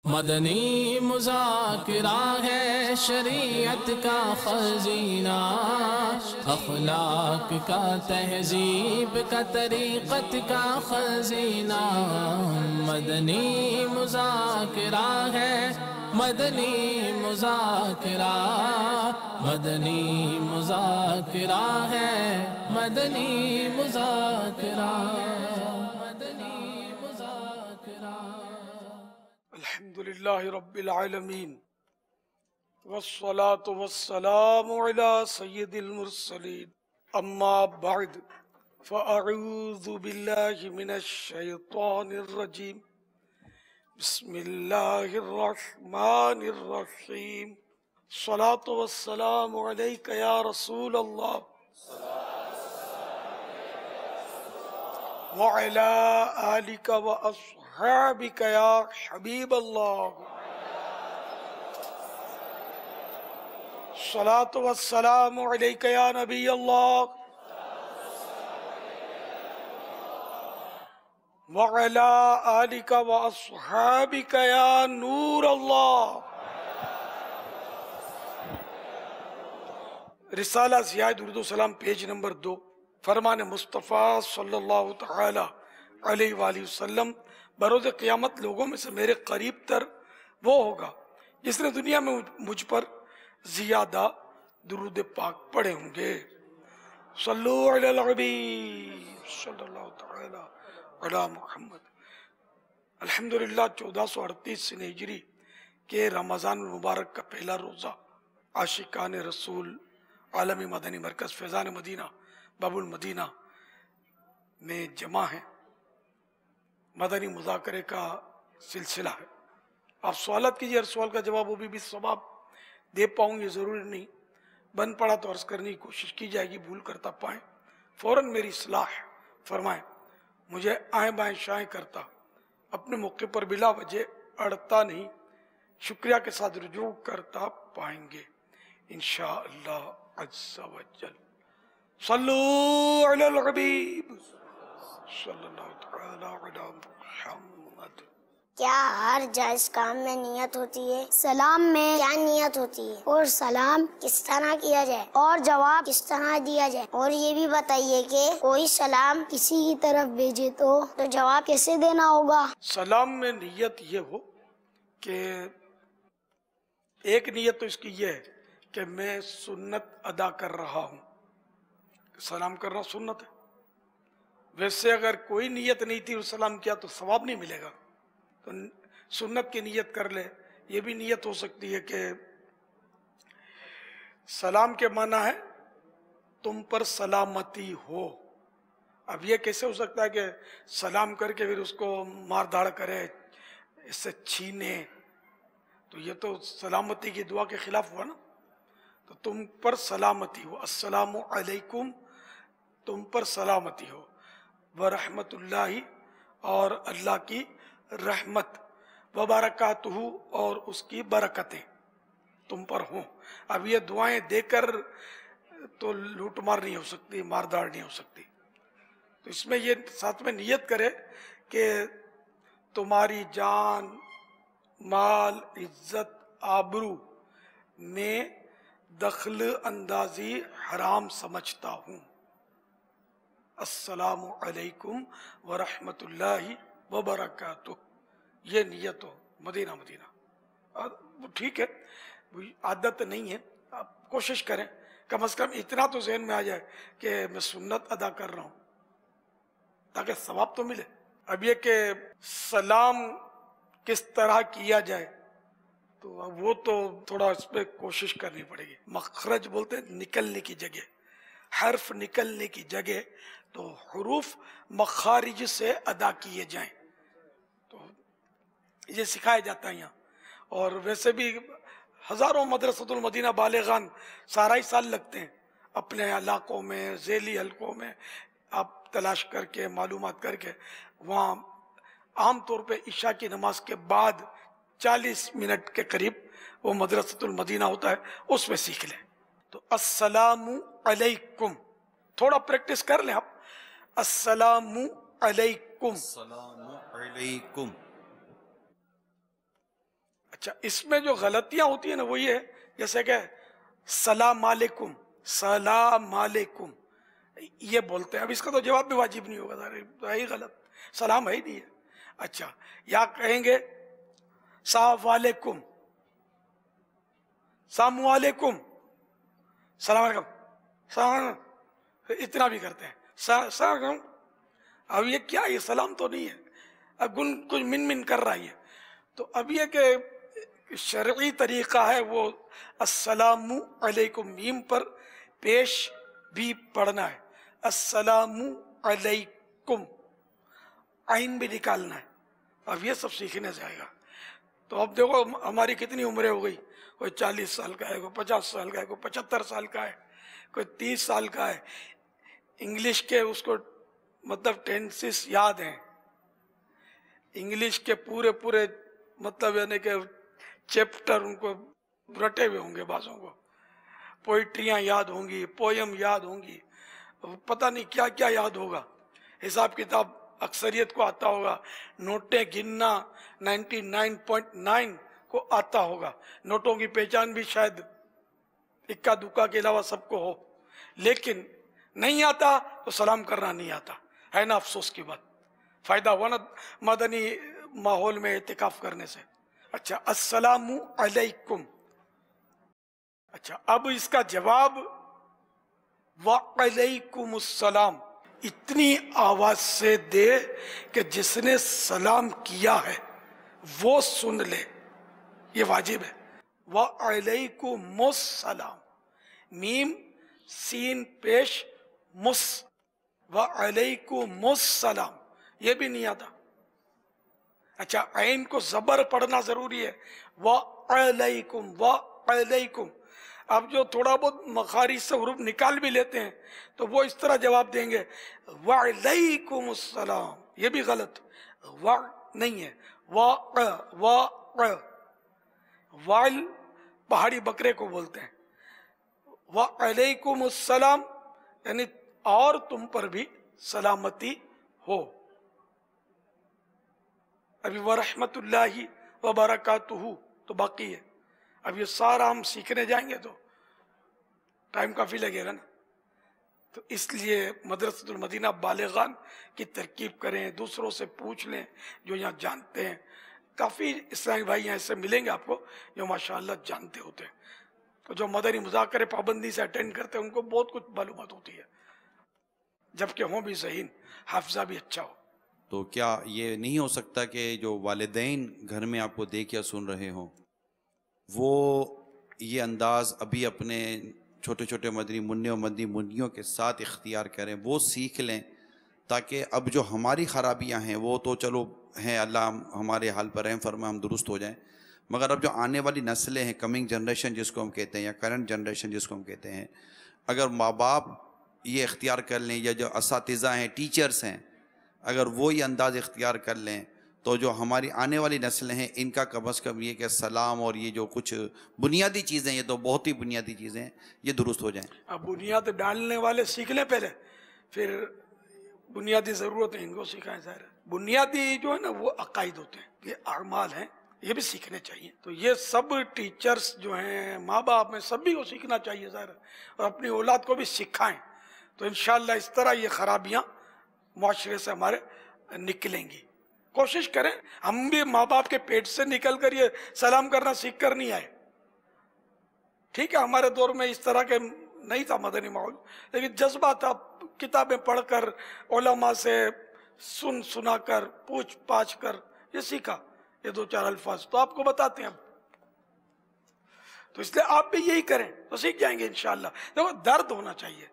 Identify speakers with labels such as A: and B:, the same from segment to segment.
A: مدنی مذاکرہ ہے شریعت کا خزینہ، اخلاق کا تہذیب کا طریقت کا خزینہ۔ مدنی مذاکرہ ہے، مدنی مذاکرہ، مدنی مذاکرہ ہے، مدنی مذاکرہ، مدنی مذاکرہ۔
B: الحمدللہ رب العالمین والصلاة والسلام علی سید المرسلین، اما بعد فاعوذ باللہ من الشیطان الرجیم، بسم اللہ الرحمن الرحیم۔ الصلاة والسلام علیک یا رسول اللہ وعلی آلک واصحابک یا حبیب اللہ۔ الصلاة والسلام علیک یا نبی اللہ وعلی آلک واصحابک یا نور اللہ۔ رسالہ زیاد اردو سلام پیج نمبر 2، فرمان مصطفیٰ صلی اللہ تعالی علیہ وآلہ وسلم، بروز قیامت لوگوں میں سے میرے قریب تر وہ ہوگا جس نے دنیا میں مجھ پر زیادہ درود پاک پڑھے ہوں گے۔ صلو علی الحبیب صلی اللہ تعالی علی محمد۔ الحمدللہ 1438 ہجری کے رمضان المبارک کا پہلا روزہ عاشقان رسول عالمی مدنی مرکز فیضان مدینہ باب المدینہ میں جمع ہیں۔ مدنی مذاکرے کا سلسلہ ہے۔ آپ سوالات کیجیے، ہر سوال کا جواب وہ بھی ثواب دے پاؤں یہ ضروری نہیں، بن پڑا تو عرض کرنے کی کوشش کی جائے گی، بھول کرتا پائیں فوراً میری اصلاح فرمائیں۔ مجھے آئیں بائیں شائیں کرتا، اپنے موقع پر بلا وجہ اڑتا نہیں، شکریہ کے ساتھ رجوع کرتا پائیں گے انشاءاللہ عز و جل۔ صلو علی الحبیب صلی اللہ تعالی علی محمد۔
C: کیا ہر جائز کام میں نیت ہوتی ہے؟ سلام میں کیا نیت ہوتی ہے؟ اور سلام کس طرح کیا جائے اور جواب کس طرح دیا جائے؟ اور یہ بھی بتائیے کہ کوئی سلام کسی کی طرف بھیجے تو جواب کیسے دینا ہوگا؟
B: سلام میں نیت یہ ہو کہ ایک نیت تو اس کی یہ ہے کہ میں سنت ادا کر رہا ہوں، سلام کرنا سنت ہے۔ ویسے اگر کوئی نیت نہیں تھی اور سلام کیا تو ثواب نہیں ملے گا، تو سنت کی نیت کر لے۔ یہ بھی نیت ہو سکتی ہے کہ سلام کے معنی ہے تم پر سلامتی ہو۔ اب یہ کیسے ہو سکتا ہے کہ سلام کر کے پھر اس کو مار دھاڑ کرے، اس سے چھینے؟ تو یہ تو سلامتی کی دعا کے خلاف ہوا نا۔ تو تم پر سلامتی ہو، السلام علیکم، تم پر سلامتی ہو، ورحمت اللہ، اور اللہ کی رحمت، وبرکاتہ، اور اس کی برکتیں تم پر ہوں۔ اب یہ دعائیں دے کر تو لوٹ مار نہیں ہو سکتی، مار داڑ نہیں ہو سکتی۔ تو اس میں یہ ساتھ میں نیت کرے کہ تمہاری جان، مال، عزت، آبرو میں دخل اندازی حرام سمجھتا ہوں۔ السلام علیکم ورحمت اللہ وبرکاتہ، یہ نیت ہو مدینہ مدینہ۔ ٹھیک ہے، عادت نہیں ہے، آپ کوشش کریں کم از کم اتنا تو ذہن میں آ جائے کہ میں سنت ادا کر رہا ہوں، تاکہ ثواب تو ملے۔ اب یہ کہ سلام کس طرح کیا جائے تو وہ تو تھوڑا اس پہ کوشش کرنی پڑے گی۔ مخرج بولتے ہیں نکلنے کی جگہ، حرف نکلنے کی جگہ، تو حروف مخارج سے ادا کیے جائیں، تو یہ سکھایا جاتا ہے یہاں۔ اور ویسے بھی ہزاروں مدرسۃ المدینہ بالغان سارا ہی سال لگتے ہیں اپنے علاقوں میں، ذیلی حلقوں میں، آپ تلاش کر کے معلومات کر کے وہاں عام طور پہ عشاء کی نماز کے بعد 40 منٹ کے قریب وہ مدرسۃ المدینہ ہوتا ہے، اس میں سیکھ لیں۔ تو السلام علیکم تھوڑا پریکٹس کر لیں آپ۔ السلام علیکم،
D: السلام علیکم،
B: اچھا اس میں جو غلطیاں ہوتی ہیں نا وہ یہ ہے، جیسے کہ سلام علیکم، سلام علیکم یہ بولتے ہیں، اب اس کا تو جواب بھی واجب نہیں ہوگا، تو ہے ہی غلط، سلام ہے ہی نہیں ہے۔ اچھا یا کہیں گے السلام علیکم، السلام علیکم، السلام علیکم، السلام علیکم، اتنا بھی کرتے ہیں السلام علیکم۔ اب یہ کیا، یہ سلام تو نہیں ہے، اب کچھ من کر رہا ہے۔ تو اب یہ کہ شرعی طریقہ ہے وہ السلام علیکم، میم پر پیش بھی پڑھنا ہے، السلام علیکم، عین بھی نکالنا ہے۔ اب یہ سب سیکھنے سے آئے گا۔ تو اب دیکھو ہماری کتنی عمریں ہو گئی، کوئی 40 سال کا ہے، کوئی 50 سال کا ہے، کوئی 75 سال کا ہے، کوئی 30 سال کا ہے۔ انگلش کے اس کو مطلب ٹینسز یاد ہیں، انگلش کے پورے مطلب یعنی کہ چیپٹر ان کو رٹے ہوئے ہوں گے، بعضوں کو پوئٹریاں یاد ہوں گی، پویم یاد ہوں گی، پتہ نہیں کیا کیا یاد ہوگا، حساب کتاب اکثریت کو آتا ہوگا، نوٹیں گننا 99.9 کو آتا ہوگا، نوٹوں کی پہچان بھی شاید اکا دکا کے علاوہ سب کو ہو، لیکن نہیں آتا تو سلام کرنا نہیں آتا ہے نا، افسوس کی بات۔ فائدہ ہوا نا مدنی ماحول میں اعتکاف کرنے سے۔ اچھا السلام علیکم، اچھا اب اس کا جواب وعلیکم السلام اتنی آواز سے دے کہ جس نے سلام کیا ہے وہ سن لے، یہ واجب ہے۔ وعلیکم السلام، میم سین پیش مس، وعلیکم السلام یہ بھی نہیں آتا۔ اچھا عین کو زبر پڑھنا ضروری ہے، وعلیکم، وعلیکم۔ اب جو تھوڑا بہت مخارج سے حروف نکال بھی لیتے ہیں تو وہ اس طرح جواب دیں گے وعلیکم السلام، یہ بھی غلط، و نہیں ہے، وعل پہاڑی بکرے کو بولتے ہیں، وعلیکم السلام یعنی اور تم پر بھی سلامتی ہو۔ ابھی ورحمت اللہ وبرکاتہ تو باقی ہے، اب یہ سارا ہم سیکھنے جائیں گے تو ٹائم کافی لگے گا نا۔ تو اس لیے مدرسۃ المدینہ بالغان کی ترکیب کریں، دوسروں سے پوچھ لیں جو یہاں جانتے ہیں، کافی اسلامی بھائی یہاں سے ملیں گے آپ کو جو ماشاءاللہ جانتے ہوتے ہیں، تو جو مدنی مذاکرے پابندی سے اٹینڈ کرتے ہیں ان کو بہت کچھ معلومات ہوتی ہے، جبکہ ہوں بھی ذہین، حافظہ بھی اچھا ہو۔
D: تو کیا یہ نہیں ہو سکتا کہ جو والدین گھر میں آپ کو دیکھ یا سن رہے ہوں وہ یہ انداز ابھی اپنے چھوٹے چھوٹے مدنی منع و مدنی منیوں کے ساتھ اختیار کریں، وہ سیکھ لیں، تاکہ اب جو ہماری خرابیاں ہیں وہ تو چلو ہیں، اللہ ہمارے حال پر رحم فرمائے، ہم درست ہو جائیں، مگر اب جو آنے والی نسلیں ہیں، کمنگ جنریشن جس کو ہم کہتے ہیں یا کرنٹ جنریشن جس کو ہم کہتے ہیں، اگر ماں باپ یہ اختیار کر لیں یا جو اساتذہ ہیں، ٹیچرز ہیں، اگر وہ یہ انداز اختیار کر لیں تو جو ہماری آنے والی نسلیں ہیں ان کا کم از کم یہ کہ سلام اور یہ جو کچھ بنیادی چیزیں، یہ تو بہت ہی بنیادی چیزیں ہیں، یہ درست ہو جائیں۔
B: اب بنیاد ڈالنے والے سیکھ لیں پہلے، پھر بنیادی ضرورت ہے ان کو سکھائیں۔ ظاہر ہے بنیادی جو ہے نا وہ عقائد ہوتے ہیں، یہ اعمال ہیں، یہ بھی سیکھنے چاہیے۔ تو یہ سب ٹیچرز جو ہیں، ماں باپ میں سبھی کو سیکھنا چاہیے ظاہر ہے، اور اپنی اولاد کو بھی سکھائیں، تو انشاءاللہ اس طرح یہ خرابیاں معاشرے سے ہمارے نکلیں گی۔ کوشش کریں، ہم بھی ماں باپ کے پیٹ سے نکل کر یہ سلام کرنا سیکھ کر نہیں آئے، ٹھیک ہے، ہمارے دور میں اس طرح کے نہیں تھا مدنی ماحول، لیکن جذبہ تھا، کتابیں پڑھ کر، علماء سے سنا کر، پوچھ پاچھ کر یہ سیکھا، یہ دو چار الفاظ تو آپ کو بتاتے ہیں ہم، تو اس لیے آپ بھی یہی کریں تو سیکھ جائیں گے انشاءاللہ۔ دیکھو درد ہونا چاہیے،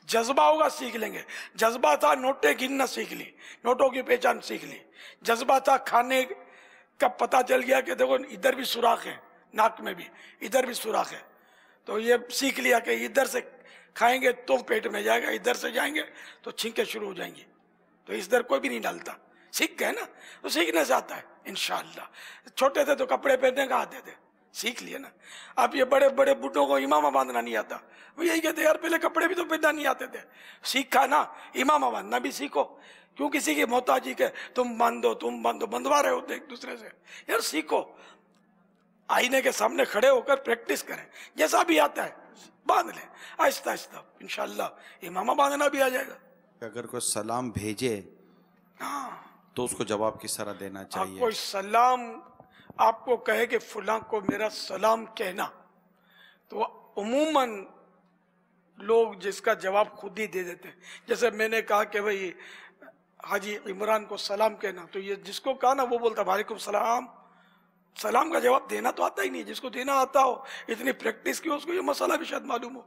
B: جذبہ ہوگا سیکھ لیں گے۔ جذبہ تھا نوٹیں گننا سیکھ لی، نوٹوں کی پہچان سیکھ لی۔ جذبہ تھا کھانے کا پتہ چل گیا کہ دیکھو ادھر بھی سوراخ ہے، ناک میں بھی ادھر بھی سوراخ ہے، تو یہ سیکھ لیا کہ ادھر سے کھائیں گے تو پیٹ میں جائے گا، ادھر سے جائیں گے تو چھینکیں شروع ہو جائیں گی، تو اس در کوئی بھی نہیں ڈالتا، سیکھ گئے نا، تو سیکھنے سے آتا ہے انشاءاللہ۔ چھوٹے تھے تو کپڑے پہننے کا آتے تھے، سیکھ لیے نا۔ اب یہ بڑے بڑے بڈھوں کو امامہ باندھنا نہیں آتا، وہ یہی کہتے یار پہلے کپڑے بھی تو پہننا نہیں آتے تھے، سیکھا نا، امامہ باندھنا بھی سیکھو، کیوں کسی کی محتاجی کے تم باندھو بندوا رہے ہوتے ایک دوسرے سے، یار سیکھو۔ آئینے کے سامنے کھڑے ہو کر پریکٹس کریں، جیسا بھی آتا ہے باندھ لیں آہستہ آہستہ، انشاءاللہ امامہ باندھنا بھی آ جائے گا۔
D: اگر کوئی سلام بھیجے تو اس کو جواب کس طرح دینا چاہیے؟
B: کوئی سلام آپ کو کہے کہ فلاں کو میرا سلام کہنا، تو عموماً لوگ جس کا جواب خود ہی دے دیتے ہیں۔ جیسے میں نے کہا کہ بھئی حاجی عمران کو سلام کہنا، تو یہ جس کو کہا نا وہ بولتا وعلیکم السلام۔ سلام کا جواب دینا تو آتا ہی نہیں، جس کو دینا آتا ہو، اتنی پریکٹس کی، اس کو یہ مسئلہ بھی شاید معلوم ہو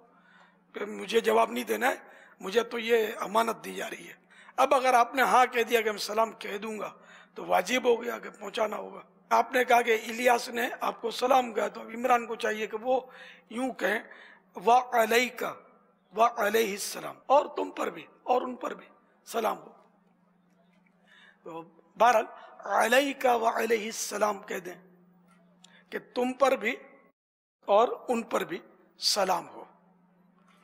B: کہ مجھے جواب نہیں دینا ہے، مجھے تو یہ امانت دی جا رہی ہے۔ اب اگر آپ نے ہاں کہہ دیا کہ میں سلام کہہ دوں گا تو واجب ہو گیا کہ پہنچانا ہوگا۔ آپ نے کہا کہ الیاس نے آپ کو سلام کہا، تو عمران کو چاہیے کہ وہ یوں کہیں وعلیک وعلیہ السلام، اور تم پر بھی اور ان پر بھی سلام ہو۔ تو بہرحال علیک وعلیہ السلام کہہ دیں کہ تم پر بھی اور ان پر بھی سلام ہو۔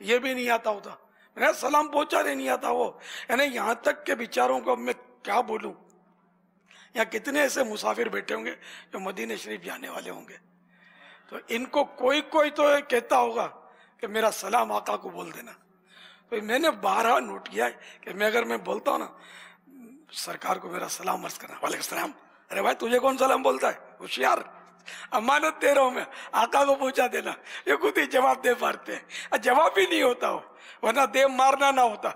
B: یہ بھی نہیں آتا ہوتا، میں سلام پہنچانے نہیں آتا وہ، یعنی یہاں تک کہ بیچاروں کو میں کیا بولوں، یا کتنے ایسے مسافر بیٹھے ہوں گے جو مدینہ شریف جانے والے ہوں گے، تو ان کو کوئی تو کہتا ہوگا کہ میرا سلام آقا کو بول دینا۔ تو میں نے بارہا نوٹ کیا ہے کہ میں اگر میں بولتا ہوں نا سرکار کو میرا سلام عرض کرنا، وعلیکم السلام، ارے بھائی تجھے کون سلام بولتا ہے، ہوشیار، امانت دے رہا ہوں میں، آقا کو پہنچا دینا۔ یہ خود ہی جواب دے مارتے ہیں، جواب بھی نہیں ہوتا ہو، ورنہ دے مارنا نہ ہوتا،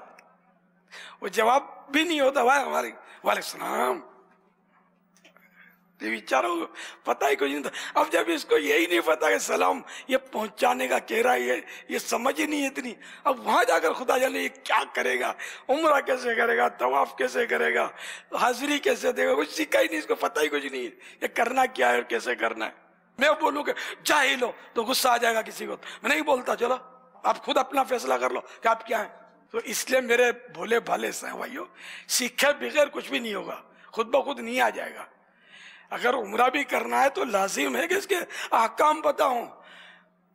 B: وہ جواب بھی نہیں ہوتا، وعلیکم السلام۔ بیچاروں کو پتہ ہی کچھ نہیں تھا۔ اب جب اس کو یہی نہیں پتا کہ سلام یہ پہنچانے کا کہہ رہا ہے، یہ سمجھ ہی نہیں اتنی، اب وہاں جا کر خدا جانے یہ کیا کرے گا، عمرہ کیسے کرے گا، طواف کیسے کرے گا، حاضری کیسے دے گا، کچھ سیکھا ہی نہیں، اس کو پتہ ہی کچھ نہیں ہے یہ کرنا کیا ہے اور کیسے کرنا ہے۔ میں بولوں کہ جاہل ہو تو غصہ آ جائے گا کسی کو، میں نہیں بولتا، چلو آپ خود اپنا فیصلہ کر لو کہ آپ کیا ہیں۔ تو اس لیے میرے بھولے بھالے سے بھائیو، سیکھے بغیر کچھ بھی نہیں ہوگا، خود بخود نہیں آ جائے گا۔ اگر عمرہ بھی کرنا ہے تو لازم ہے کہ اس کے احکام پتہ ہوں۔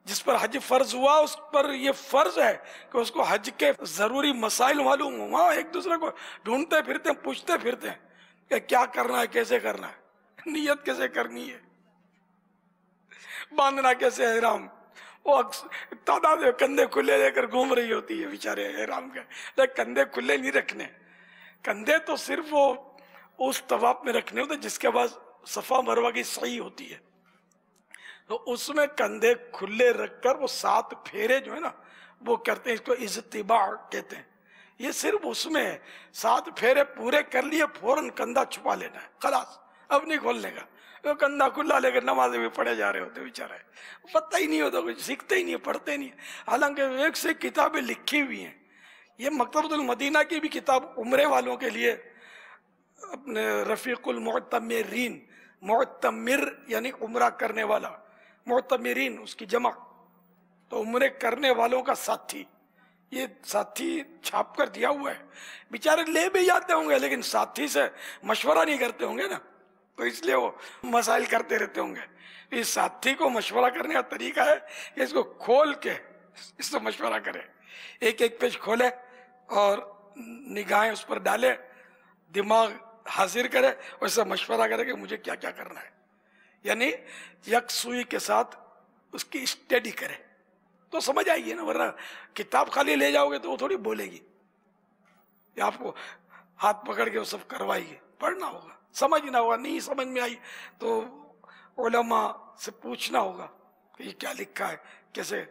B: جس پر حج فرض ہوا اس پر یہ فرض ہے کہ اس کو حج کے ضروری مسائل معلوم ہوں۔ وہاں ایک دوسرے کو ڈھونڈتے پھرتے ہیں، پوچھتے پھرتے ہیں کہ کیا کرنا ہے، کیسے کرنا ہے، نیت کیسے کرنی ہے، باندھنا کیسے ہے احرام۔ وہ تعداد کندھے کھلے لے کر گھوم رہی ہوتی ہے بیچارے احرام کے، لیکن کندھے کھلے نہیں رکھنے، کندھے تو صرف وہ اس طواف میں رکھنے ہوتے جس کے بعد صفا مروہ کی سعی ہوتی ہے، تو اس میں کندھے کھلے رکھ کر وہ 7 پھیرے جو ہے نا وہ کرتے ہیں، اس کو اجتباع کہتے ہیں۔ یہ صرف اس میں 7 پھیرے پورے کر لیے فوراً کندھا چھپا لینا ہے، خلاص اب نہیں کھولنے کا۔ وہ کندھا کھلا لے کر نمازیں بھی پڑھے جا رہے ہوتے بیچارے، پتہ ہی نہیں ہوتا، کچھ سیکھتے ہی نہیں، پڑھتے نہیں، حالانکہ ایک سے کتابیں لکھی ہوئی ہیں۔ یہ مکتبۃ المدینہ کی بھی کتاب عمرے والوں کے لیے، اپنے رفیق المعتمرین، معتمر یعنی عمرہ کرنے والا، معتمرین اس کی جمع، تو عمرے کرنے والوں کا ساتھی، یہ ساتھی چھاپ کر دیا ہوا ہے۔ بیچارے لے بھی جاتے ہوں گے لیکن ساتھی سے مشورہ نہیں کرتے ہوں گے نا، تو اس لیے وہ مسائل کرتے رہتے ہوں گے۔ اس ساتھی کو مشورہ کرنے کا طریقہ ہے کہ اس کو کھول کے اس سے مشورہ کرے، ایک ایک پیج کھولے اور نگاہیں اس پر ڈالے، دماغ حاضر کرے اور اس سے مشورہ کرے کہ مجھے کیا کیا کرنا ہے، یعنی یکسوئی کے ساتھ اس کی اسٹڈی کرے تو سمجھ آئیے نا، ورنہ کتاب خالی لے جاؤ گے تو وہ تھوڑی بولے گی، یا آپ کو ہاتھ پکڑ کے وہ سب کروائے گی، پڑھنا ہوگا، سمجھنا ہوگا، نہیں سمجھ میں آئی تو علماء سے پوچھنا ہوگا کہ یہ کیا لکھا ہے، کیسے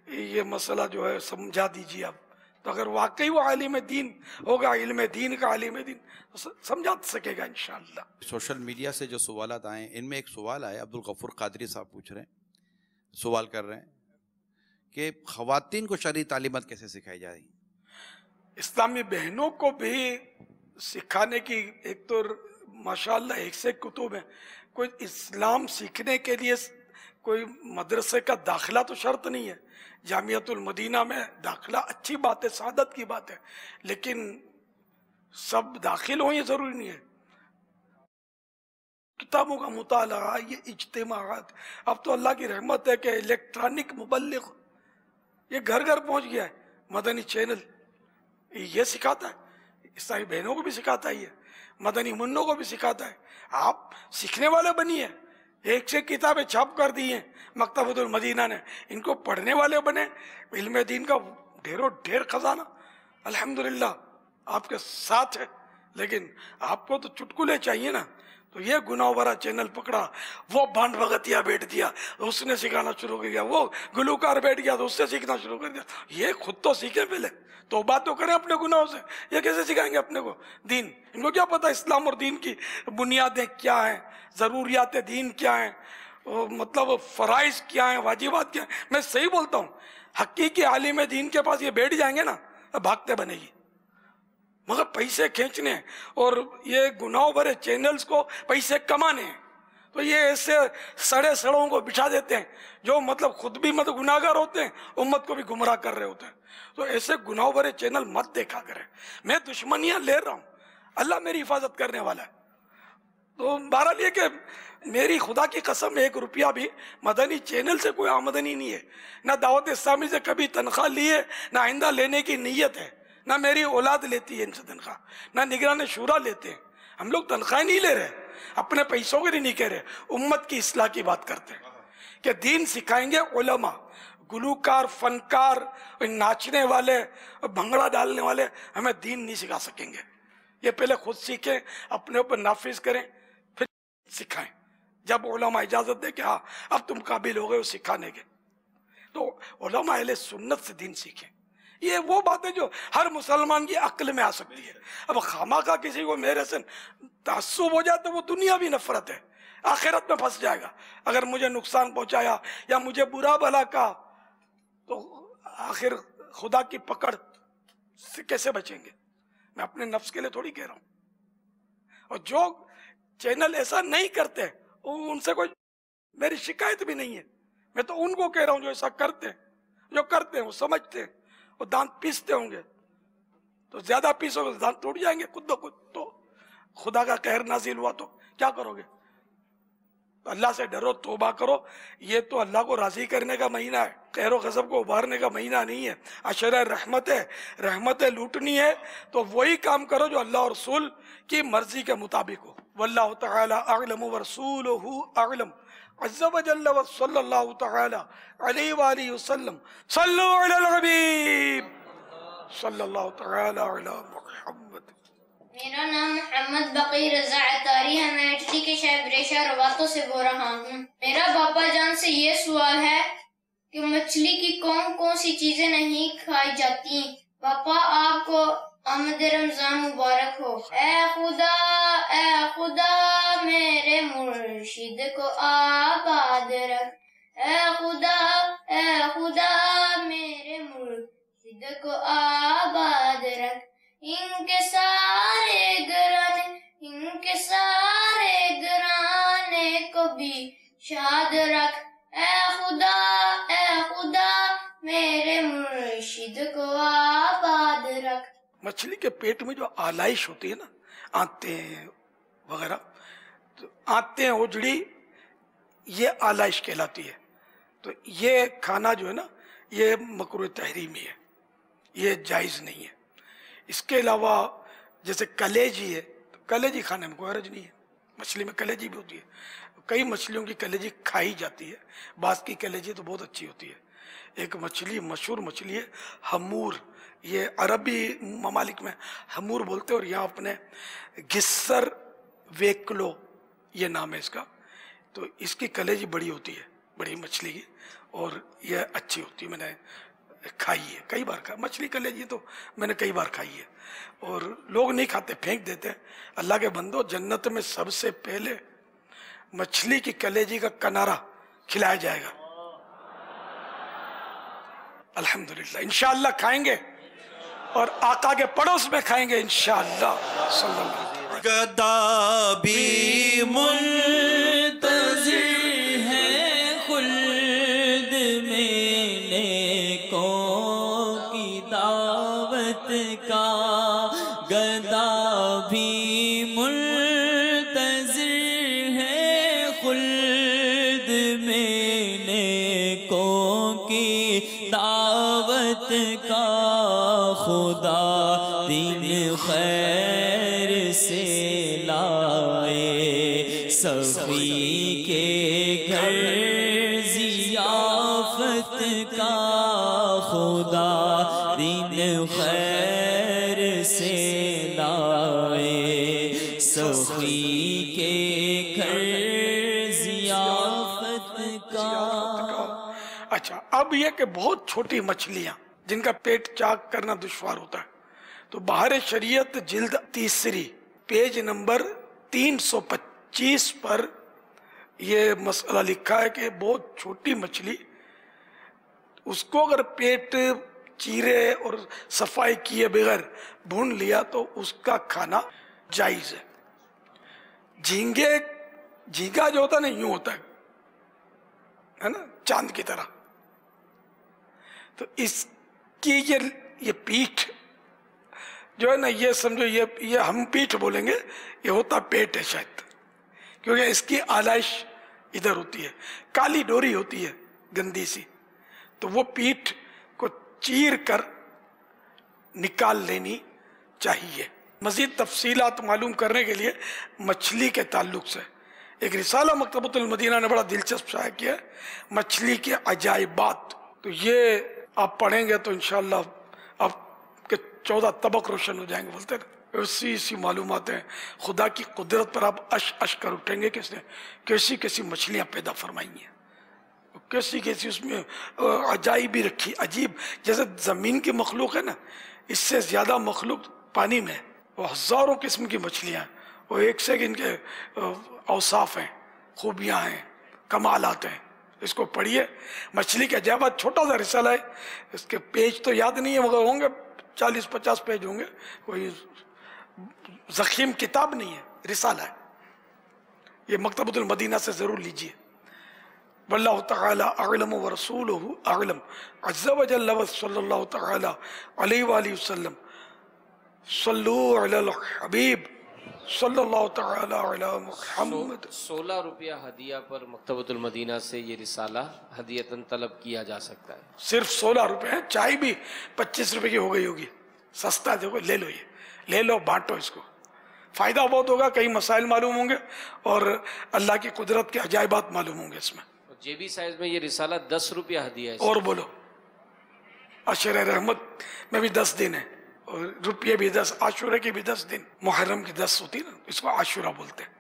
B: یہ مسئلہ جو ہے سمجھا دیجیے آپ۔ تو اگر واقعی وہ عالم دین ہوگا، علم دین کا عالم دین، تو سمجھا سکے گا انشاءاللہ۔
D: سوشل میڈیا سے جو سوالات آئے ہیں ان میں ایک سوال آیا، عبدالغفور قادری صاحب پوچھ رہے ہیں، سوال کر رہے ہیں کہ خواتین کو شرعی تعلیمات کیسے سکھائی جائے؟
B: اسلامی بہنوں کو بھی سکھانے کی ایک تو ماشاءاللہ ایک سے کتب ہیں، کوئی اسلام سیکھنے کے لیے کوئی مدرسے کا داخلہ تو شرط نہیں ہے، جامعۃ المدینہ میں داخلہ اچھی بات ہے، سعادت کی بات ہے، لیکن سب داخل ہوں یہ ضروری نہیں ہے۔ کتابوں کا مطالعہ، یہ اجتماعات، اب تو اللہ کی رحمت ہے کہ الیکٹرانک مبلغ یہ گھر گھر پہنچ گیا ہے، مدنی چینل یہ سکھاتا ہے، عیسائی بہنوں کو بھی سکھاتا ہے، یہ مدنی منوں کو بھی سکھاتا ہے۔ آپ سیکھنے والے بنیے، ایک سے کتابیں چھاپ کر دی ہیں مکتبۃ المدینہ نے. ان کو پڑھنے والے بنے, علم دین کا ڈھیروں ڈھیر خزانہ الحمدللہ آپ کے ساتھ ہے. لیکن آپ کو تو چٹکلے چاہیے نا. تو یہ گناہ بھرا چینل پکڑا, وہ بانڈ بھگتیا بیٹھ دیا, اس نے سکھانا شروع کر دیا, وہ گلوکار بیٹھ گیا تو اس سے سیکھنا شروع کر دیا. یہ خود تو سیکھیں پہلے, توبہ تو کریں اپنے گناہوں سے. یہ کیسے سکھائیں گے اپنے کو دین؟ ان کو کیا پتا اسلام اور دین کی بنیادیں کیا ہیں, ضروریات دین کیا ہیں, مطلب فرائض کیا ہیں, واجبات کیا ہیں. میں صحیح بولتا ہوں, حقیقی عالم دین کے پاس یہ بیٹھ جائیں گے نا, بھاگتے بنے گی. مگر پیسے کھینچنے اور یہ گناہوں بھرے چینلز کو پیسے کمانے ہیں, تو یہ ایسے سڑے سڑوں کو بچھا دیتے ہیں جو مطلب خود بھی مطلب گناہگار ہوتے ہیں, امت کو بھی گمراہ کر رہے ہوتے ہیں. تو ایسے گناہوں بھرے چینل مت دیکھا کریں. میں دشمنیاں لے رہا ہوں, اللہ میری حفاظت کرنے والا ہے. تو بہرحال یہ کہ میری خدا کی قسم 1 روپیہ بھی مدنی چینل سے کوئی آمدنی نہیں ہے, نہ دعوت اسلامی سے کبھی تنخواہ لی ہے, نہ آئندہ لینے کی نیت ہے, نہ میری اولاد لیتی ہے ان سے تنخواہ, نہ نگران شورا لیتے ہیں. ہم لوگ تنخواہ نہیں لے رہے, اپنے پیسوں کے لیے نہیں کہہ رہے, امت کی اصلاح کی بات کرتے ہیں کہ دین سکھائیں گے علماء. گلوکار, فنکار, ناچنے والے, بھنگڑا ڈالنے والے ہمیں دین نہیں سکھا سکیں گے. یہ پہلے خود سیکھیں, اپنے اوپر نافذ کریں, پھر سکھائیں. جب علماء اجازت دے کہ ہاں اب تم قابل ہو گئے ہو سکھانے کے, تو علماء اہل سنت سے دین سیکھیں. یہ وہ باتیں جو ہر مسلمان کی عقل میں آ سکتی ہے. اب خامخواہ کسی کو میرے سے تعصب ہو جائے تو وہ دنیا بھی نفرت ہے, آخرت میں پھنس جائے گا. اگر مجھے نقصان پہنچایا یا مجھے برا بھلا کہا تو آخر خدا کی پکڑ سے کیسے بچیں گے؟ میں اپنے نفس کے لیے تھوڑی کہہ رہا ہوں. اور جو چینل ایسا نہیں کرتے ان سے کوئی میری شکایت بھی نہیں ہے. میں تو ان کو کہہ رہا ہوں جو ایسا کرتے ہیں, جو کرتے ہیں وہ سمجھتے ہیں. وہ دانت پیستے ہوں گے تو زیادہ پیسو گے دانت ٹوٹ جائیں گے خود بخود. تو خدا کا قہر نازل ہوا تو کیا کرو گے؟ اللہ سے ڈرو, توبہ کرو. یہ تو اللہ کو راضی کرنے کا مہینہ ہے, قہر و غضب کو ابھارنے کا مہینہ نہیں ہے. عشرہ رحمت ہے, رحمتیں لوٹنی ہے تو وہی کام کرو جو اللہ اور رسول کی مرضی کے مطابق ہو. واللہ تعالی اعلم ورسولہ اعلم عز وجل وصلی اللہ تعالی علیہ وآلہ وسلم. صلو علی الحبیب صلی اللہ تعالی علی محمد.
E: میرا نام محمد بقی رضا عطاری ہے. میں اٹلی کے شہر بریشہ رواتو سے بول رہا ہوں. میرا باپا جان سے یہ سوال ہے کہ مچھلی کی کون کون سی چیزیں نہیں کھائی جاتی؟ باپا آپ کو آمد رمضان مبارک ہو. اے خدا میرے مرشد کو آباد رکھ. اے خدا میرے مرشد کو آباد رکھ. ان کے سارے گرانے کو بھی شاد رکھ. اے خدا میرے مرشد کو آباد رکھ.
B: مچھلی کے پیٹ میں جو آلائش ہوتی ہے نا, آنتیں وغیرہ, تو آنتیں اجڑی, یہ آلائش کہلاتی ہے. تو یہ کھانا جو ہے نا یہ مکروہ تحریمی ہے, یہ جائز نہیں ہے. اس کے علاوہ جیسے کلیجی ہے, تو کلیجی کھانے میں کوئی حرج نہیں ہے. مچھلی میں کلیجی بھی ہوتی ہے, کئی مچھلیوں کی کلیجی کھائی جاتی ہے. بعض کی کلیجی تو بہت اچھی ہوتی ہے. ایک مچھلی مشہور مچھلی ہے ہمور, یہ عربی ممالک میں ہمور بولتے ہیں, اور یہاں اپنے گھسر ویکلو یہ نام ہے اس کا. تو اس کی کلیجی بڑی ہوتی ہے, بڑی مچھلی کی, اور یہ اچھی ہوتی ہے. میں نے کھائی ہے, کئی بار کھائی مچھلی کلیجی, تو میں نے کئی بار کھائی ہے. اور لوگ نہیں کھاتے, پھینک دیتے. اللہ کے بندو, جنت میں سب سے پہلے مچھلی کی کلیجی کا کنارہ کھلایا جائے گا. الحمدللہ انشاءاللہ کھائیں گے, اور آقا کے پڑوس میں کھائیں گے انشاءاللہ. صلی اللہ علیہ وسلم.
D: گدا بھی منتظر ہے خلد میں نیکوں کی دعوت کا. گدا بھی منتظر ہے خلد میں نیکوں کی دعوت کا. خدا دین خیر سے لائے صفی کے
F: ضیافت کا خدا دین خیر سے لائے، سخی کے گھر ضیافت کا۔
B: اچھا، اب یہ کہ بہت چھوٹی مچھلیاں جن کا پیٹ چاک کرنا دشوار ہوتا ہے، تو بہار شریعت جلد 3 پیج نمبر 325 پر یہ مسئلہ لکھا ہے کہ بہت چھوٹی مچھلی، اس کو اگر پیٹ چیرے اور صفائی کیے بغیر بھون لیا تو اس کا کھانا جائز ہے۔ جھینگا جو ہوتا ہے نا، یوں ہوتا ہے نا، چاند کی طرح، تو اس کی یہ پیٹھ جو ہے نا، یہ سمجھو یہ ہم پیٹھ بولیں گے، یہ ہوتا پیٹ ہے شاید، کیونکہ اس کی آلائش ادھر ہوتی ہے، کالی ڈوری ہوتی ہے گندی سی، تو وہ پیٹھ کو چیر کر نکال لینی چاہیے۔ مزید تفصیلات معلوم کرنے کے لیے مچھلی کے تعلق سے ایک رسالہ مکتبۃ المدینہ نے بڑا دلچسپ شائع کیا ہے، مچھلی کے عجائبات، تو یہ آپ پڑھیں گے تو انشاءاللہ آپ کے 14 طبق روشن ہو جائیں گے، بولتے ہیں ایسی معلومات ہیں، خدا کی قدرت پر آپ اش کر اٹھیں گے، کس نے کیسی مچھلیاں پیدا فرمائی ہیں، کیسی اس میں عجائب بھی رکھی، عجیب، جیسے زمین کی مخلوق ہے نا، اس سے زیادہ مخلوق پانی میں ہے، وہ ہزاروں قسم کی مچھلیاں ہیں، وہ ایک سے ان کے اوصاف ہیں، خوبیاں ہیں، کمالات ہیں۔ اس کو پڑھیے، مچھلی کے عجائبات، چھوٹا سا رسالہ ہے، اس کے پیج تو یاد نہیں ہے مگر ہوں گے 40-50 پیج ہوں گے، کوئی ضخیم کتاب نہیں ہے، رسالہ ہے، یہ مکتبۃ المدینہ سے ضرور لیجیے۔ واللہ تعالی اعلم ورسولہ اعلم، عز وجل، صلی اللہ تعالی علیہ وآلہ وسلم، صلو علی الحبیب صلی اللہ تعالی علی محمد۔
G: 16 روپیہ ہدیہ پر مکتبۃ المدینہ سے یہ رسالہ ہدیتاً طلب کیا جا سکتا ہے،
B: صرف 16 روپے ہیں، چائے بھی 25 روپے کی ہو گئی ہوگی، سستا دیکھو، لے لو، یہ لے لو، بانٹو اس کو، فائدہ بہت ہوگا، کئی مسائل معلوم ہوں گے اور اللہ کی قدرت کے عجائبات معلوم ہوں گے اس میں۔
G: جے بی سائز میں یہ رسالہ 10 روپیہ ہدیہ ہے،
B: اور بولو، عشر رحمت میں بھی 10 دن ہے، اور روپیے بھی 10، عاشورہ کی بھی 10 دن، محرم کی 10 ہوتی نا، اس کو عاشورہ بولتے ہیں۔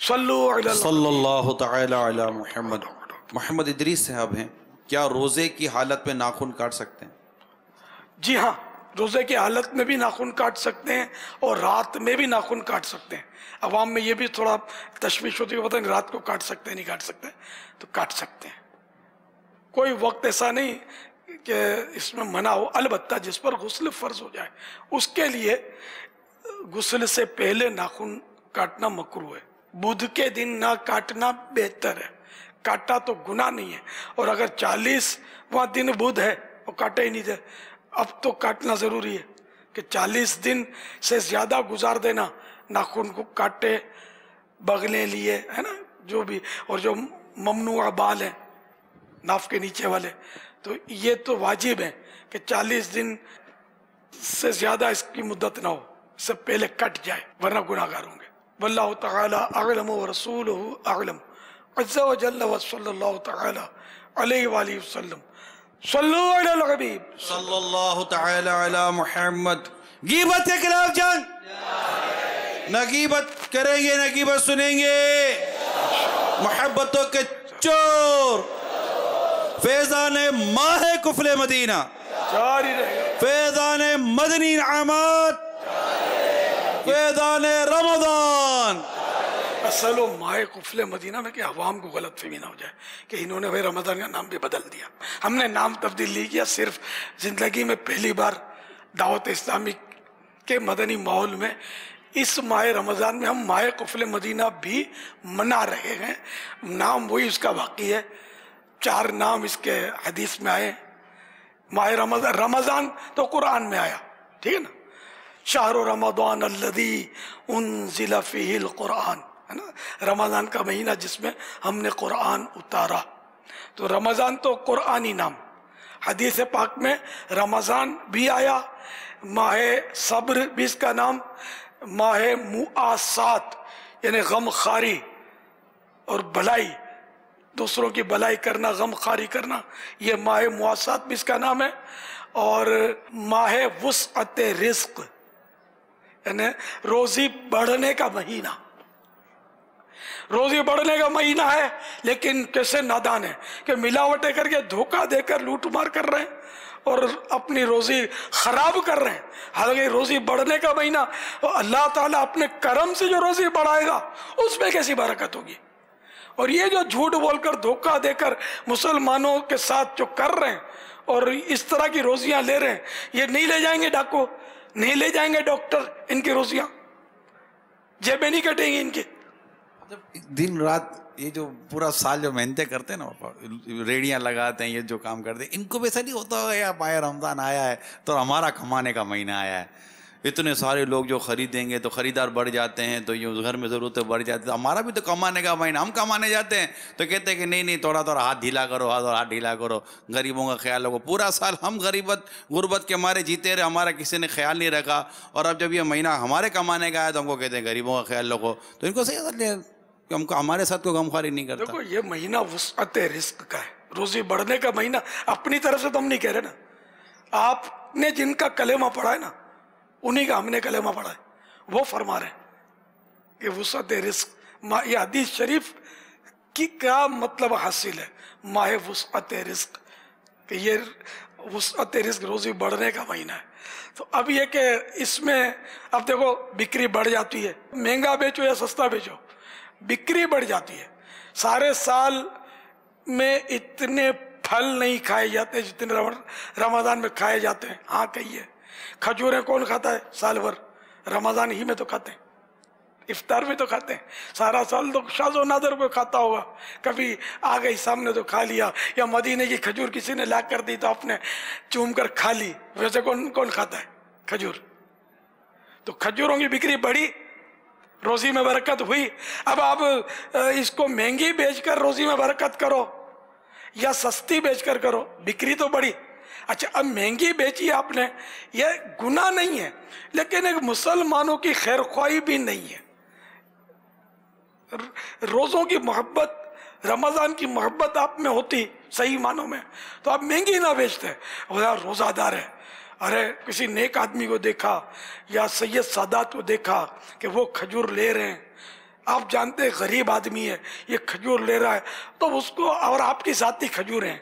B: صلو علی
D: صلی اللہ تعالی علی محمد۔ محمد ادریس صاحب ہیں، کیا روزے کی حالت میں ناخن کاٹ سکتے ہیں؟
B: جی ہاں، روزے کی حالت میں بھی ناخن کاٹ سکتے ہیں اور رات میں بھی ناخن کاٹ سکتے ہیں۔ عوام میں یہ بھی تھوڑا تشویش ہوتی ہے، پتہ نہیں رات کو کاٹ سکتے ہیں نہیں کاٹ سکتے، تو کاٹ سکتے ہیں، کوئی وقت ایسا نہیں کہ اس میں منع ہو، البتہ جس پر غسل فرض ہو جائے اس کے لیے غسل سے پہلے ناخن کاٹنا مکروہ ہے، بدھ کے دن نہ کاٹنا بہتر ہے، کاٹا تو گناہ نہیں ہے، اور اگر 40واں دن بدھ ہے وہ کاٹا ہی نہیں دے، اب تو کاٹنا ضروری ہے کہ 40 دن سے زیادہ گزار دینا ناخن کو کاٹے بغلیں لیے، ہے نا، جو بھی، اور جو ممنوع بال ہیں ناف کے نیچے والے، تو یہ تو واجب ہے کہ 40 دن سے زیادہ اس کی مدت نہ ہو، اس سے پہلے کٹ جائے ورنہ گناہگار ہوں گے۔ واللہ تعالی اعلم ورسولہ اعلم، عز وجل، وصلی اللہ تعالی علیہ وآلہ وسلم، صلو علی الحبیب
D: صلی اللہ تعالی علی محمد۔ غیبت کے خلاف جنگ، نہ غیبت کریں گے نہ غیبت سنیں گے، محبتوں کے چور، فیضان ماہ کفل مدینہ،
B: جاری رہے گا،
D: فیضان مدنی انعامات، فیضان رمضان۔
B: اصل و ماہ قفل مدینہ میں کہ عوام کو غلط فہمی نہ ہو جائے کہ انہوں نے بھائی رمضان کا نام بھی بدل دیا، ہم نے نام تبدیل نہیں کیا، صرف زندگی میں پہلی بار دعوت اسلامی کے مدنی ماحول میں اس ماہ رمضان میں ہم ماہ قفل مدینہ بھی منا رہے ہیں، نام وہی اس کا باقی ہے، 4 نام اس کے حدیث میں آئے، ماہ رمضان تو قرآن میں آیا، ٹھیک ہے نا، شہر رمضان الذی انزل فیہ القرآن، ہے نا، رمضان کا مہینہ جس میں ہم نے قرآن اتارا، تو رمضان تو قرآنی نام، حدیث پاک میں رمضان بھی آیا، ماہ صبر بھی اس کا نام، ماہ مؤاسات یعنی غم خاری اور بھلائی دوسروں کی بلائی کرنا، غم خواری کرنا، یہ ماہ مواسات بھی اس کا نام ہے، اور ماہ وسعت رزق یعنی روزی بڑھنے کا مہینہ. روزی بڑھنے کا مہینہ ہے، لیکن کیسے نادان ہے کہ ملاوٹیں کر کے دھوکہ دے کر لوٹ مار کر رہے ہیں اور اپنی روزی خراب کر رہے ہیں. حالانکہ روزی بڑھنے کا مہینہ، اللہ تعالیٰ اپنے کرم سے جو روزی بڑھائے گا اس میں کیسی برکت ہوگی. اور یہ جو جھوٹ بول کر دھوکہ دے کر مسلمانوں کے ساتھ جو کر رہے ہیں اور اس طرح کی روزیاں لے رہے ہیں، یہ نہیں لے جائیں گے ڈاکو، نہیں لے جائیں گے ڈاکٹر ان کی روزیاں، جیبیں نہیں کٹیں گی ان کی.
D: دن رات یہ جو پورا سال جو محنتیں کرتے ہیں نا، ریڑیاں لگاتے ہیں، یہ جو کام کرتے ہیں، ان کو بھی ایسا نہیں ہوتا ہوگا یا ماہ رمضان آیا ہے تو ہمارا کمانے کا مہینہ آیا ہے، اتنے سارے لوگ جو خریدیں گے تو خریدار بڑھ جاتے ہیں، تو یہ گھر میں ضرورتیں بڑھ جاتی ہیں، ہمارا بھی تو کمانے کا مہینہ، ہم کمانے جاتے ہیں تو کہتے ہیں کہ نہیں تھوڑا تھوڑا ہاتھ ڈھیلا کرو، ہاتھ ڈھیلا کرو، غریبوں کا خیال رکھو. پورا سال ہم غربت کے مارے جیتے رہے، ہمارا کسی نے خیال نہیں رکھا، اور اب جب یہ مہینہ ہمارے کمانے کا ہے تو ہم کو کہتے ہیں غریبوں کا خیال رکھو. تو ان کو صحیح کہ ہم کو ہمارے ساتھ کوئی غمخواری نہیں کرتا.
B: دیکھو یہ مہینہ وسعت رزق کا ہے، روزی بڑھنے کا مہینہ. اپنی طرف سے تو ہم نہیں کہہ رہے نا، آپ نے جن کا کلمہ پڑھا ہے نا انہی کا ہم نے کلمہ پڑھا ہے، وہ فرما رہے ہیں کہ وسعت رزق. یہ حدیث شریف کی کیا مطلب حاصل ہے، ماہ وسعت رزق، کہ یہ وسعت رزق روزی بڑھنے کا مہینہ ہے. تو اب یہ کہ اس میں اب دیکھو بکری بڑھ جاتی ہے، مہنگا بیچو یا سستا بیچو بکری بڑھ جاتی ہے. سارے سال میں اتنے پھل نہیں کھائے جاتے جتنے رمضان میں کھائے جاتے ہیں. ہاں کہیے کھجوریں کون کھاتا ہے سال بھر؟ رمضان ہی میں تو کھاتے ہیں، افطار میں تو کھاتے ہیں. سارا سال تو شاذ و نادر کوئی کھاتا ہوگا، کبھی آ گئی سامنے تو کھا لیا، یا مدینے کی کھجور کسی نے لا کر دی تو آپ نے چوم کر کھا لی. ویسے کون کھاتا ہے کھجور؟ تو کھجوروں کی بکری بڑھی، روزی میں برکت ہوئی. اب آپ اس کو مہنگی بیچ کر روزی میں برکت کرو یا سستی بیچ کر کرو، بکری تو بڑی. اچھا اب مہنگی بیچی آپ نے، یہ گناہ نہیں ہے، لیکن ایک مسلمانوں کی خیر خواہی بھی نہیں ہے. روزوں کی محبت، رمضان کی محبت آپ میں ہوتی صحیح معنوں میں تو آپ مہنگی نہ بیچتے. روزہ دار ہے، ارے کسی نیک آدمی کو دیکھا یا سید سادات کو دیکھا کہ وہ کھجور لے رہے ہیں، آپ جانتے غریب آدمی ہے یہ کھجور لے رہا ہے، تو اس کو، اور آپ کی ذاتی کھجور ہیں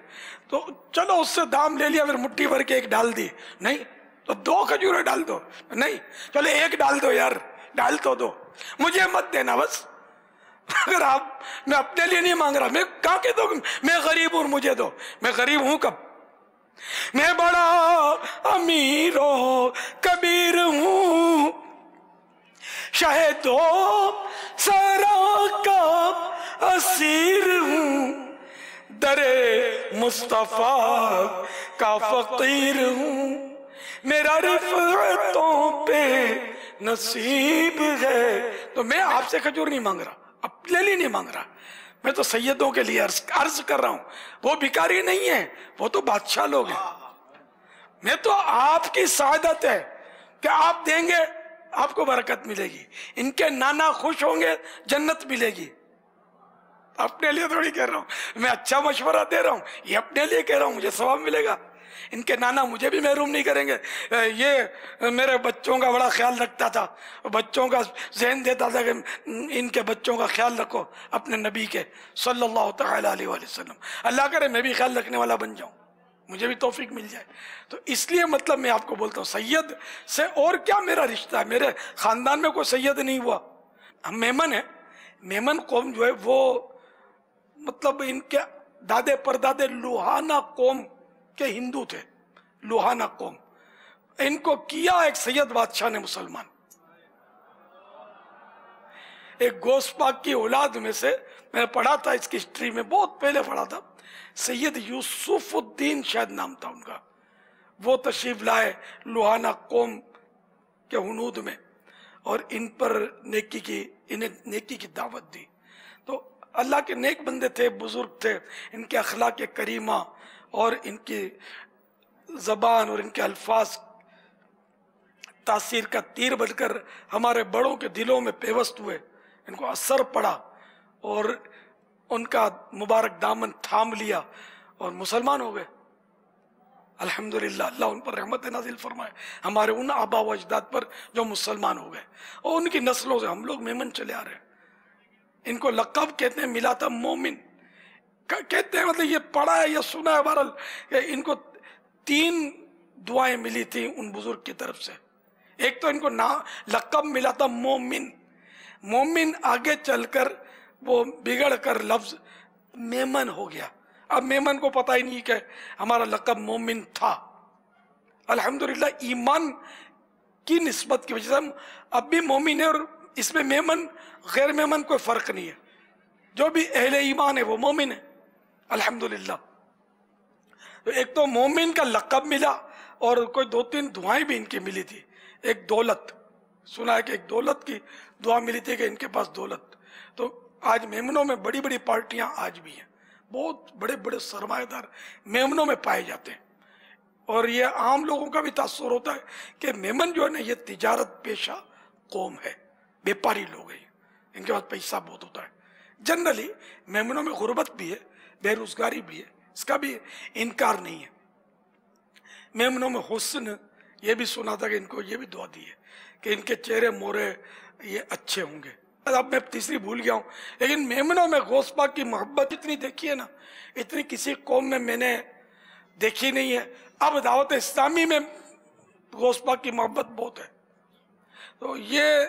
B: تو چلو اس سے دام لے لیا، پھر مٹھی بھر کے ایک ڈال دی، نہیں تو 2 کھجوریں ڈال دو، نہیں چلو 1 ڈال دو یار، ڈال تو دو، مجھے مت دینا بس. اگر آپ، میں اپنے لیے نہیں مانگ رہا، میں کہاں کہ دو میں غریب ہوں مجھے دو. میں غریب ہوں کب؟ میں بڑا امیر و کبیر ہوں، شاہدو سرا کا اسیر ہوں، در مصطفیٰ کا فقیر ہوں، میرا رفعتوں پہ نصیب ہے. تو میں آپ سے کھجور نہیں مانگ رہا، اپنے لیے نہیں مانگ رہا، میں تو سیدوں کے لیے عرض کر رہا ہوں. وہ بھکاری نہیں ہیں، وہ تو بادشاہ لوگ ہیں. میں تو آپ کی سعادت ہے کہ آپ دیں گے آپ کو برکت ملے گی، ان کے نانا خوش ہوں گے جنت ملے گی. اپنے لیے تھوڑی کہہ رہا ہوں، میں اچھا مشورہ دے رہا ہوں، یہ اپنے لیے کہہ رہا ہوں، مجھے ثواب ملے گا. ان کے نانا مجھے بھی محروم نہیں کریں گے. یہ میرے بچوں کا بڑا خیال رکھتا تھا، بچوں کا ذہن دیتا تھا کہ ان کے بچوں کا خیال رکھو اپنے نبی کے صلی اللہ تعالی علیہ وآلہ وسلم. اللہ کرے میں بھی خیال رکھنے والا بن جاؤں، مجھے بھی توفیق مل جائے. تو اس لیے مطلب میں آپ کو بولتا ہوں سید سے اور کیا میرا رشتہ ہے، میرے خاندان میں کوئی سید نہیں ہوا. ہم میمن ہیں، میمن قوم جو ہے وہ مطلب ان کے دادے پردادے لوہانہ قوم کے ہندو تھے. لوہانہ قوم، ان کو کیا ایک سید بادشاہ نے مسلمان. ایک گوس پاک کی اولاد میں سے میں نے پڑھا تھا اس کی ہسٹری میں، بہت پہلے پڑھا تھا، سید یوسف الدین شاید نام تھا ان کا. وہ تشریف لائے لوہانہ قوم کے ہنود میں اور ان پر انہیں نیکی کی دعوت دی. تو اللہ کے نیک بندے تھے، بزرگ تھے، ان کے اخلاق کریمہ اور ان کی زبان اور ان کے الفاظ تاثیر کا تیر بن کر ہمارے بڑوں کے دلوں میں پیوست ہوئے، ان کو اثر پڑا اور ان کا مبارک دامن تھام لیا اور مسلمان ہو گئے. الحمدللہ اللہ ان پر رحمت نازل فرمائے، ہمارے ان آبا و اجداد پر جو مسلمان ہو گئے، اور ان کی نسلوں سے ہم لوگ میمن چلے آ رہے ہیں. ان کو لقب کہتے ہیں، ملا تھا مومن کہتے ہیں، مطلب یہ پڑھا ہے یا سنا ہے بہرحال کہ ان کو 3 دعائیں ملی تھی ان بزرگ کی طرف سے. ایک تو ان کو لقب ملا تھا مومن. مومن آگے چل کر وہ بگڑ کر لفظ میمن ہو گیا. اب میمن کو پتہ ہی نہیں کہ ہمارا لقب مومن تھا. الحمدللہ ایمان کی نسبت کی وجہ سے ہم اب بھی مومن ہیں، اور اس میں میمن غیر میمن کوئی فرق نہیں ہے. جو بھی اہل ایمان ہے وہ مومن ہے الحمدللہ. تو ایک تو مومن کا لقب ملا، اور کوئی 2-3 دعائیں بھی ان کی ملی تھی. ایک دولت، سنا ہے کہ ایک دولت کی دعا ملی تھی کہ ان کے پاس دولت. تو آج میمنوں میں بڑی بڑی پارٹیاں آج بھی ہیں، بہت بڑے بڑے سرمایہ دار میمنوں میں پائے جاتے ہیں. اور یہ عام لوگوں کا بھی تاثر ہوتا ہے کہ میمن جو ہے نا یہ تجارت پیشہ قوم ہے، بیپاری لوگ ہیں، ان کے پاس پیسہ بہت ہوتا ہے. جنرلی میمنوں میں غربت بھی ہے، بے روزگاری بھی ہے، اس کا بھی انکار نہیں ہے. میمنوں میں حسن، یہ بھی سنا تھا کہ ان کو یہ بھی دعا دی ہے کہ ان کے چہرے مورے یہ اچھے ہوں گے. اب میں تیسری بھول گیا ہوں، لیکن میمنوں میں غوث پاک کی محبت اتنی دیکھی ہے نا، اتنی کسی قوم میں نے دیکھی نہیں ہے. اب دعوت اسلامی میں غوث پاک کی محبت بہت ہے. تو یہ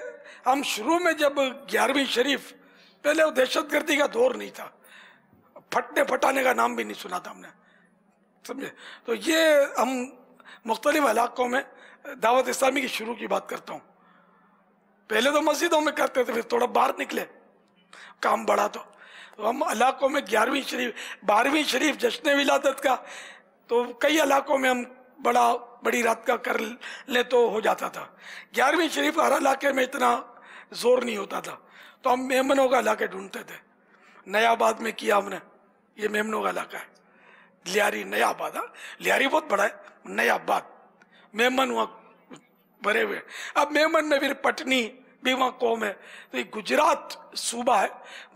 B: ہم شروع میں جب 11ویں شریف، پہلے وہ دہشت گردی کا دور نہیں تھا، پھٹنے پھٹانے کا نام بھی نہیں سنا تھا ہم نے، سمجھے. تو یہ ہم مختلف علاقوں میں دعوت اسلامی کی شروع کی بات کرتا ہوں. پہلے تو مسجدوں میں کرتے تھے، پھر تھوڑا باہر نکلے، کام بڑھا تو ہم علاقوں میں 11ویں شریف 12ویں شریف جشن ولادت کا، تو کئی علاقوں میں ہم بڑی رات کا کر لیں تو ہو جاتا تھا. 11ویں شریف ہر علاقے میں اتنا زور نہیں ہوتا تھا، تو ہم میمنوں کا علاقے ڈھونڈتے تھے. نیا آباد میں کیا ہم نے، یہ میمنوں کا علاقہ ہے. لیاری نیا آباد، لیاری بہت بڑا ہے، نیا آباد میمن وہاں بھرے ہوئے. اب میمن میں پھر پٹنی بھی وہاں قوم ہے. تو یہ گجرات صوبہ ہے،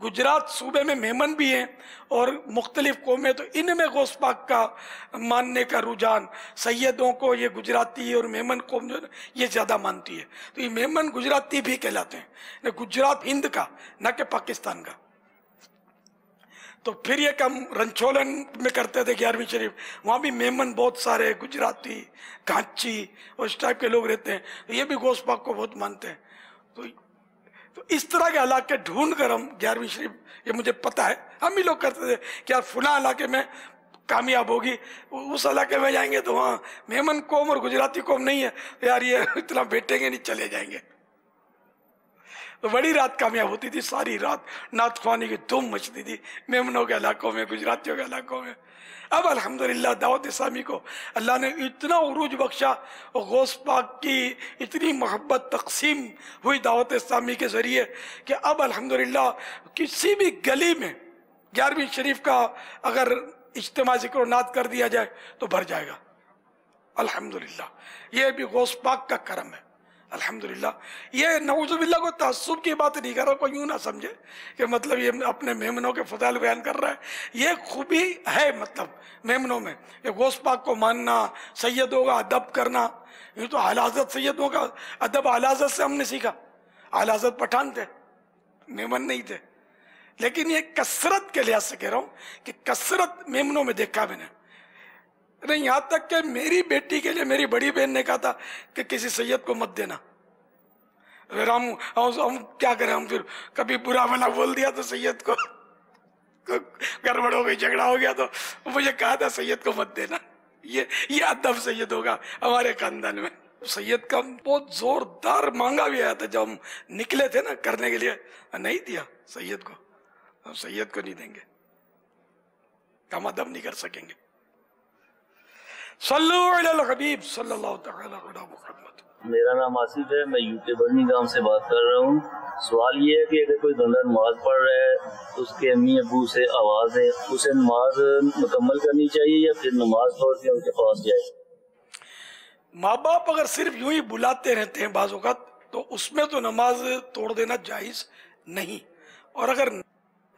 B: گجرات صوبے میں میمن بھی ہیں اور مختلف قومیں. تو ان میں غوث پاک کا ماننے کا رجحان، سیدوں کو یہ گجراتی اور میمن قوم جو ہے یہ زیادہ مانتی ہے. تو یہ میمن گجراتی بھی کہلاتے ہیں، گجرات ہند کا، نہ کہ پاکستان کا. تو پھر یہ کم رنچولن میں کرتے تھے 11ویں شریف، وہاں بھی میمن بہت سارے گجراتی، کانچی اور اس ٹائپ کے لوگ رہتے ہیں. یہ بھی غوث پاک کو بہت مانتے ہیں. تو اس طرح کے علاقے ڈھونڈ کر ہم 11ویں شریف، یہ مجھے پتہ ہے ہم ہی لوگ کرتے تھے کہ یار فلاں علاقے میں کامیاب ہوگی، اس علاقے میں جائیں گے تو وہاں میمن قوم اور گجراتی قوم نہیں ہے، تو یار یہ اتنا بیٹھیں گے نہیں، چلے جائیں گے. تو بڑی رات کامیاب ہوتی تھی، ساری رات نعت خوانی کی دھوم مچتی تھی میمنوں کے علاقوں میں، گجراتیوں کے علاقوں میں. اب الحمدللہ دعوت اسلامی کو اللہ نے اتنا عروج بخشا، اور غوث پاک کی اتنی محبت تقسیم ہوئی دعوت اسلامی کے ذریعے کہ اب الحمدللہ کسی بھی گلی میں 11ویں شریف کا اگر اجتماع ذکر و نعت کر دیا جائے تو بھر جائے گا الحمدللہ. یہ بھی غوث پاک کا کرم ہے الحمدللہ. یہ نعوذ باللہ کو تعصب کی بات نہیں کر رہا، کوئی یوں نہ سمجھے کہ مطلب یہ اپنے میمنوں کے فضائل بیان کر رہا ہے. یہ خوبی ہے مطلب میمنوں میں، یہ غوث پاک کو ماننا، سیدوں کا ادب کرنا. یہ تو اعلی حضرت سیدوں کا ادب اعلی حضرت سے ہم نے سیکھا. اعلی حضرت پٹھان تھے، میمن نہیں تھے. لیکن یہ کثرت کے لحاظ سے کہہ رہا ہوں کہ کثرت میمنوں میں دیکھا میں نے. یہاں تک کہ میری بیٹی کے لیے میری بڑی بہن نے کہا تھا کہ کسی سید کو مت دینا. ہم کیا کریں، ہم پھر کبھی برا بھلا بول دیا تو سید کو گڑبڑ ہو گئی، جھگڑا ہو گیا، تو مجھے کہا تھا سید کو مت دینا. یہ ادب سید ہوگا ہمارے خاندان میں. سید کا بہت زوردار مانگا بھی آیا تھا جب ہم نکلے تھے نا کرنے کے لیے، نہیں دیا سید کو، سید کو نہیں دیں گے، ہم ادب نہیں کر سکیں گے. صلو علی الحبیب صلی اللہ تعالی علی محمد.
H: میرا نام آصف ہے، میں UK برمنگھم سے بات کر رہا ہوں. سوال یہ ہے کہ اگر کوئی بندہ نماز پڑھ رہا ہے تو اس کے امی ابو سے آواز ہے، اسے نماز مکمل کرنی چاہیے یا پھر نماز توڑ کے ان کے پاس جائے؟
B: ماں باپ اگر صرف یوں ہی بلاتے رہتے ہیں بعض اوقات تو اس میں تو نماز توڑ دینا جائز نہیں. اور اگر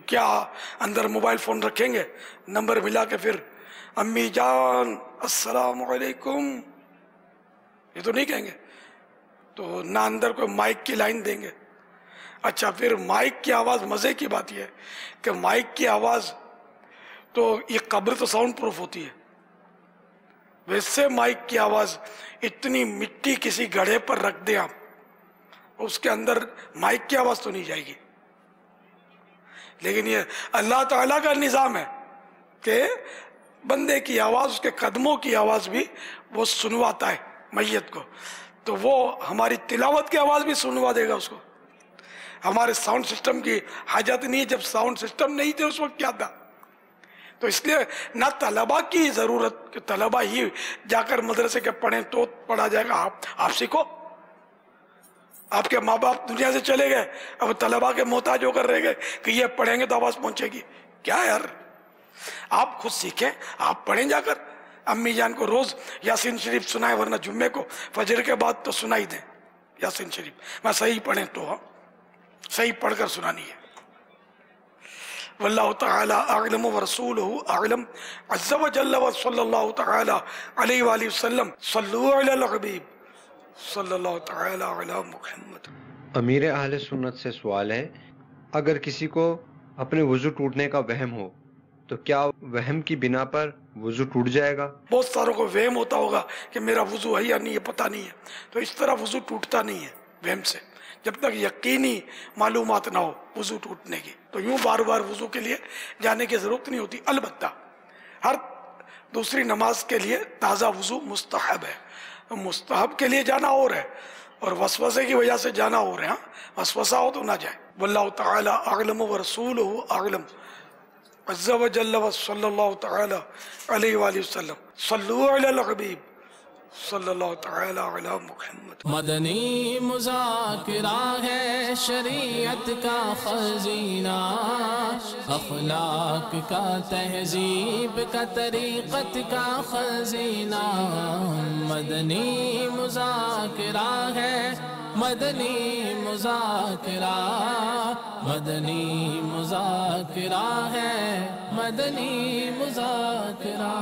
B: کیا اندر موبائل فون رکھیں گے, نمبر ملا کے پھر امی جان السلام علیکم, یہ تو نہیں کہیں گے. تو نہ اندر کوئی مائک کی لائن دیں گے. اچھا, پھر مائک کی آواز, مزے کی بات یہ ہے کہ مائک کی آواز تو یہ قبر تو ساؤنڈ پروف ہوتی ہے, ویسے مائک کی آواز اتنی مٹی کسی گڑھے پر رکھ دیں آپ, اس کے اندر مائک کی آواز تو نہیں جائے گی. لیکن یہ اللہ تعالیٰ کا نظام ہے کہ بندے کی آواز, اس کے قدموں کی آواز بھی وہ سنواتا ہے میت کو. تو وہ ہماری تلاوت کی آواز بھی سنوا دے گا اس کو. ہمارے ساؤنڈ سسٹم کی حاجت نہیں ہے, جب ساؤنڈ سسٹم نہیں تھے اس وقت کیا تھا. تو اس لیے نہ طلبہ کی ضرورت کہ طلبہ ہی جا کر مدرسے کے پڑھیں تو پڑھا جائے گا. آپ سیکھو. آپ کے ماں باپ دنیا سے چلے گئے, اب طلبہ کے محتاج ہو کر رہ گئے کہ یہ پڑھیں گے تو آواز پہنچے گی. کیا یار, آپ خود سیکھیں, آپ پڑھیں جا کر. امی جان کو روز یاسین شریف سنائے, ورنہ جمعے کو فجر کے بعد تو سنائی دیں یاسین شریف. میں صحیح پڑھیں تو صحیح پڑھ کر سنانی ہے. واللہ تعالی اعلم ورسولہ اعلم عز وجل وصلی اللہ تعالی علیہ وآلہ وسلم. صلو علی الحبیب صلی اللہ تعالی علی محمد.
I: امیر اہل سنت سے سوال ہے, اگر کسی کو اپنے وضو ٹوٹنے کا وہم ہو تو کیا وہم کی بنا پر وضو ٹوٹ جائے گا؟
B: بہت ساروں کو وہم ہوتا ہوگا کہ میرا وضو ہے یا نہیں, یہ پتہ نہیں ہے. تو اس طرح وضو ٹوٹتا نہیں ہے وہم سے, جب تک یقینی معلومات نہ ہو وضو ٹوٹنے کی. تو یوں بار بار وضو کے لیے جانے کی ضرورت نہیں ہوتی. البتہ ہر دوسری نماز کے لیے تازہ وضو مستحب ہے. مستحب کے لیے جانا اور ہے, اور وسوسے کی وجہ سے جانا اور ہے. وسوسہ ہو تو نہ جائے. واللہ تعالی اعلم ورسولہ اعلم عز وجل وصلی اللہ تعالی علیہ وآلہ وسلم. صلو علی الحبیب صلی اللہ تعالی علی محمد.
A: مدنی مذاکرہ ہے شریعت کا خزینہ, اخلاق کا, تہذیب کا, طریقت کا خزینہ. مدنی مذاکرہ ہے, مدنی مذاکرہ, مدنی مذاکرہ ہے, مدنی مذاکرہ.